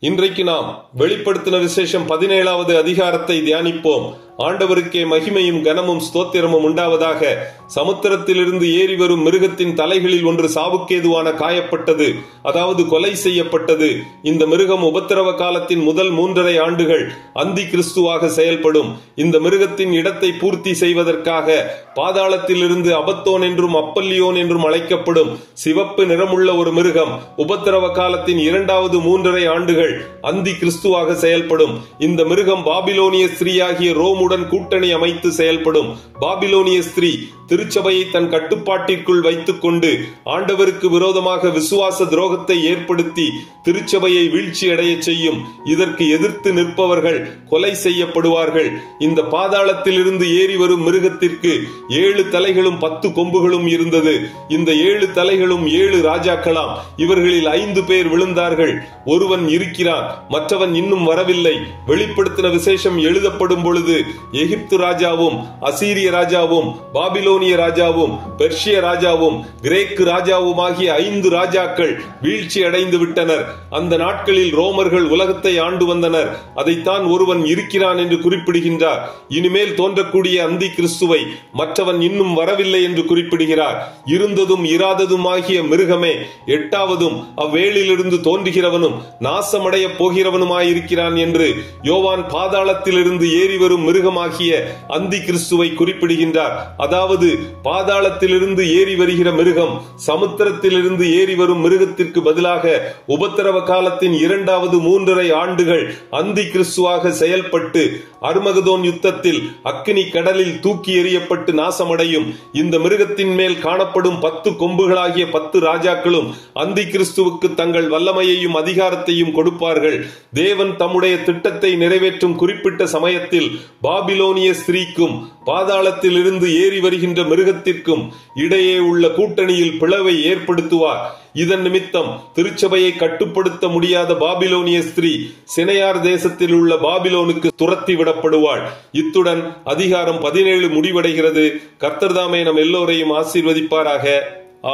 இன்றைக்கு நாம் வெளிப்படுத்தின விசேஷம் 17வது அதிகாரத்தை தியானிப்போம். ஆண்டவருக்கே மகிமையும் கனமும் ஸ்தோத்திரமும் உண்டாவதாக. சமுத்திரத்திலிருந்து ஏறி வரும் மிருகத்தின் தலைகளில் ஒன்று சாவுக்கேதுவான காயப்பட்டது, அதாவது கொலை செய்யப்பட்டது. இந்த மிருகம் உபத்திரவ காலத்தின் முதல் 3.5 ஆண்டுகள் அந்தி கிறிஸ்துவாக செயல்படும். இந்த மிருகத்தின் இடத்தை பூர்த்தி செய்வதற்காக பாதாளத்திலிருந்து அபத்தோன் என்றும் அப்பல்லியோன் என்றும் அழைக்கப்படும் சிவப்பு நிறமுள்ள ஒரு மிருகம் உபத்திரவ காலத்தின் 2வது 3.5 ஆண்டுகள் அந்தி கிறிஸ்துவாக செயல்படும். இந்த மிருகம் பாபிலோனிய ஸ்திரீயாகிய ரோமுடன் கூட்டணி அமைத்து செயல்படும். பாபிலோனிய ஸ்திரீ திருச்சபையை தன் கட்டுப்பாட்டிற்குள் வைத்துக் கொண்டு ஆண்டவருக்கு விரோதமாக விசுவாச துரோகத்தை ஏற்படுத்தி திருச்சபையை வீழ்ச்சி அடைய செய்யும். இதற்கு எதிர்த்து நிற்பவர்கள் கொலை செய்யப்படுவார்கள். இந்த பாதாளத்திலிருந்து ஏறி வரும் மிருகத்திற்கு 7 தலைகளும் 10 கொம்புகளும் இருந்தது. இந்த 7 தலைகளும் 7 ராஜாக்களாம். இவர்களில் 5 பேர் விழுந்தார்கள். ஒருவன் இருக்கிறான், மற்றவன் இன்னும் வரவில்லை. வெளிப்படுத்தின விசேஷம் எழுதப்படும் பொழுது எகிப்து ராஜாவும் அசீரிய ராஜாவும் பாபிலோனிய ராஜாவும் பெர்ஷிய ராஜாவும் கிரேக்கு ராஜாவும் ஆகிய 5 ராஜாக்கள் வீழ்ச்சி அடைந்து விட்டனர். அந்த நாட்களில் ரோமர்கள் உலகத்தை ஆண்டு வந்தனர். அதைத்தான் ஒருவன் இருக்கிறான் என்று குறிப்பிடுகின்றார். இனிமேல் தோன்றக்கூடிய அந்தி கிறிஸ்துவை மற்றவன் இன்னும் வரவில்லை என்று குறிப்பிடுகிறார். இருந்ததும் இராததும் ஆகிய மிருகமே 8வதும் அவ்வேளிலிருந்து தோன்றுகிறவனும் நாசமடைய போகிறவனுமாயிருக்கிறான் என்று யோவான் பாதாளத்திலிருந்து ஏறி வரும் மிருகமாகிய அந்தி கிறிஸ்துவை குறிப்பிடுகின்றார். அதாவது பாதாளத்திலிருந்து ஏறி வருகிற மிருகம் சமுத்திரத்திலிருந்து ஏறி வரும் மிருகத்திற்கு பதிலாக உபத்திரவ காலத்தின் 2வது 3.5 ஆண்டுகள் அந்தி கிறிஸ்துவாக செயல்பட்டு அர்மகதோன் யுத்தத்தில் அக்கினி கடலில் தூக்கி எறியப்பட்டு நாசமடையும். இந்த மிருகத்தின் மேல் காணப்படும் 10 கொம்புகளாகிய 10 ராஜாக்களும் அந்தி கிறிஸ்துவுக்கு தங்கள் வல்லமையையும் அதிகாரத்தையும் கொடுப்பார்கள். தேவன் தம்முடைய திட்டத்தை நிறைவேற்றும் குறிப்பிட்ட சமயத்தில் பாபிலோனிய ஸ்திரீக்கும் பாதாளத்தில் இருந்து ஏறி வருகின்ற மிருகத்திற்கும் இடையே உள்ள கூட்டணியில் பிளவை ஏற்படுத்துவார். இதன் நிமித்தம் திருச்சபையை கட்டுப்படுத்த முடியாத பாபிலோனிய ஸ்திரீ சினையார் தேசத்தில் உள்ள பாபிலோனுக்கு துரத்தி விடப்படுவாள். இத்துடன் அதிகாரம் 17 முடிவடைகிறது. கர்த்தர் தாமே நம் எல்லோரையும் ஆசீர்வதிப்பாராக.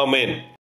ஆமேன்.